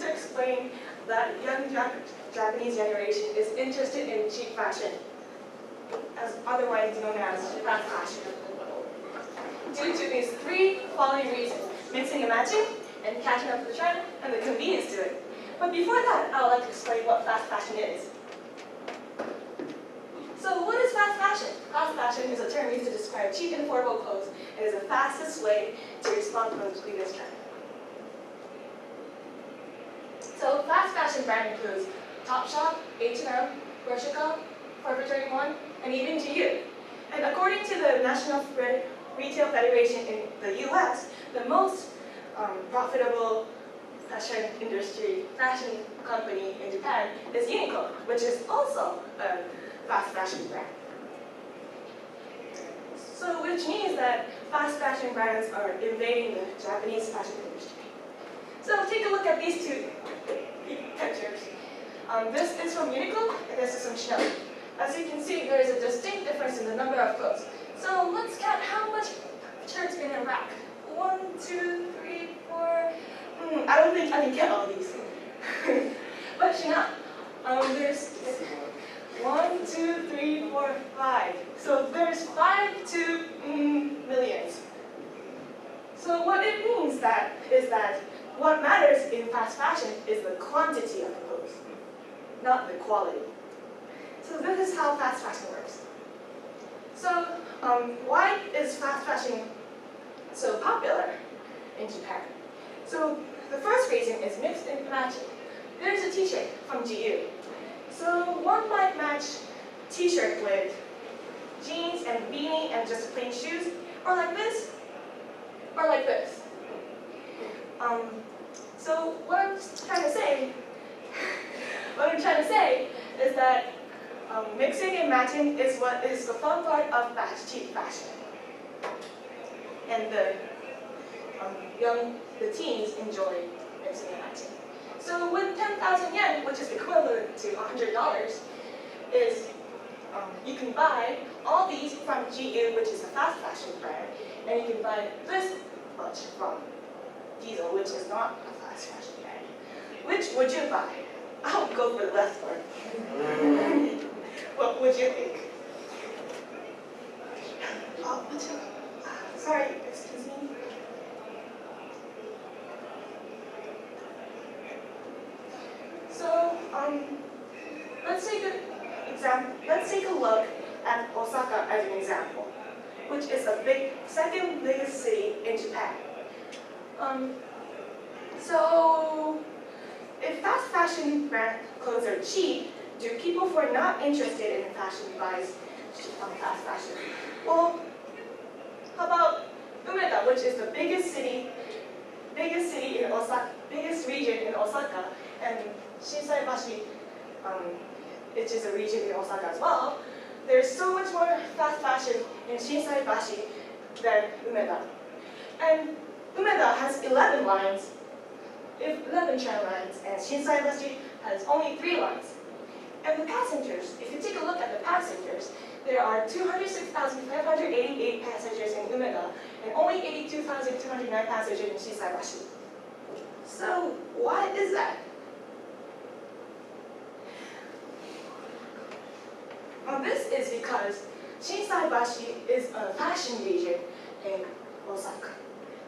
to explain that young Japanese generation is interested in cheap fashion, as otherwise known as fast fashion, due to these three following reasons: mixing and matching, and catching up to the trend, and the convenience to it. But before that, I would like to explain what fast fashion is. So what is fast fashion? Fast fashion is a term used to describe cheap and affordable clothes. It is the fastest way to respond to the latest trend. So fast fashion brand includes Topshop, H&M, Bershka, Forever 21, and even GU. And according to the National Retail Federation in the US, the most profitable fashion company in Japan is Uniqlo, which is also a fast fashion brand. So which means that fast fashion brands are invading the Japanese fashion industry. So take a look at these two pictures. This is from Uniqlo, and this is from Chanel. As you can see, there is a distinct difference in the number of clothes. So let's count how much shirts in a rack. 1, 2, 3, 4. I don't think I can get all these. But Chanel, there's 1, 2, 3, 4, 5. So there's 5 to millions. So what it means is that what matters in fast fashion is the quantity of the clothes, not the quality. So this is how fast fashion works. So why is fast fashion so popular in Japan? So the first reason is mix and matching. There's a t-shirt from GU. So one might match t-shirt with jeans and beanie and just plain shoes, or like this, or like this. So what I'm trying to say is that mixing and matching is what is the fun part of cheap fashion. And the teens enjoy mixing and matching. So with 10,000 yen, which is equivalent to $100, you can buy all these from GU, which is a fast fashion brand, and you can buy this much from Diesel, which is not a fast fashion brand. Which would you buy? I would go for the left one. What would you think? Oh, sorry, excuse me. So, let's take a look at Osaka as an example, which is the second biggest city in Japan. So, if fast fashion brand clothes are cheap, do people who are not interested in fashion buy fast fashion? Well, how about Umeda, which is the biggest region in Osaka, and Shinsaibashi, which is a region in Osaka as well. There's so much more fast fashion in Shinsaibashi than Umeda. And Umeda has 11 lines, 11 tram lines, and Shinsaibashi has only 3 lines. And the passengers, if you take a look at the passengers, there are 206,588 passengers in Umeda and only 82,209 passengers in Shinsaibashi. So why is that? This is because Shinsaibashi is a fashion region in Osaka.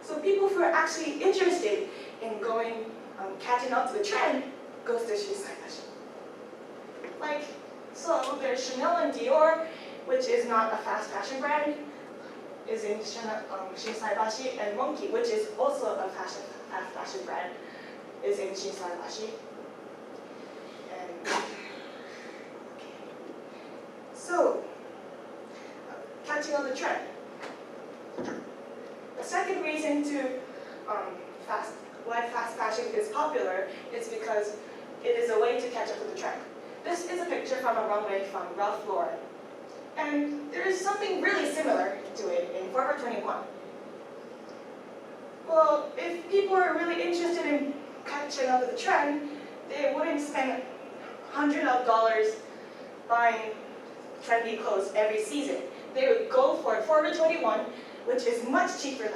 So people who are actually interested in catching up to the trend goes to Shinsaibashi. So there's Chanel and Dior, which is not a fast fashion brand, is in Shinsaibashi, and Monkey, which is also a fast fashion brand, is in Shinsaibashi. So, catching on the trend. The second reason why fast fashion is popular is because it is a way to catch up with the trend. This is a picture from a runway from Ralph Lauren. And there is something really similar to it in Forever 21. Well, if people are really interested in catching up with the trend, they wouldn't spend hundreds of dollars buying trendy clothes every season. They would go for Forever 21, which is much cheaper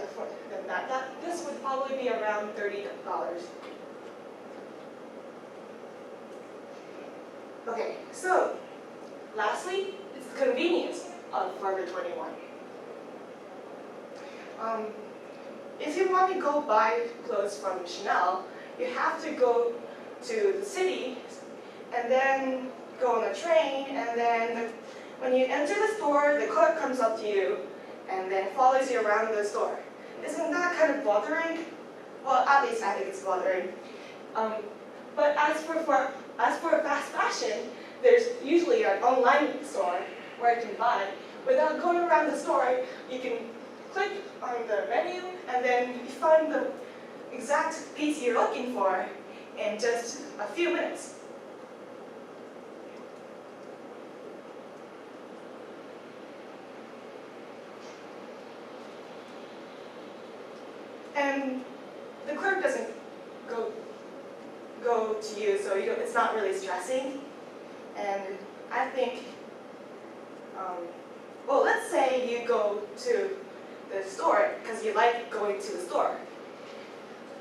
than that. This would probably be around $30. Okay, so lastly, it's the convenience of Forever 21. If you want to go buy clothes from Chanel, you have to go to the city and then go on a train, and then when you enter the store, the clerk comes up to you and then follows you around the store. Isn't that kind of bothering? Well, at least I think it's bothering. But as for fast fashion, there's usually an online store where you can buy. Without going around the store, you can click on the menu and then you find the exact piece you're looking for in just a few minutes. And the clerk doesn't go to you, so it's not really stressing. And I think, well, let's say you go to the store because you like going to the store.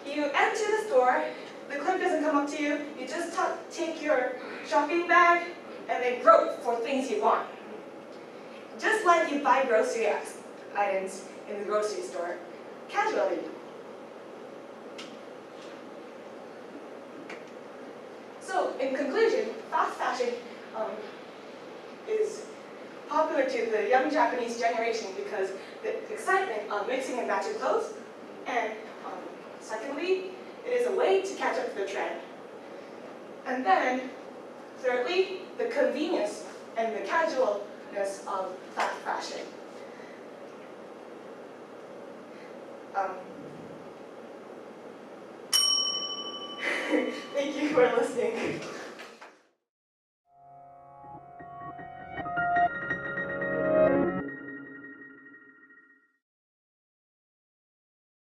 You enter the store, the clerk doesn't come up to you, you just take your shopping bag and then grope for things you want. Just like you buy grocery items in the grocery store, casually. So, in conclusion, fast fashion is popular to the young Japanese generation because the excitement of mixing and matching clothes, and secondly, it is a way to catch up to the trend. And then, thirdly, the convenience and the casualness of fast fashion. Thank you for listening.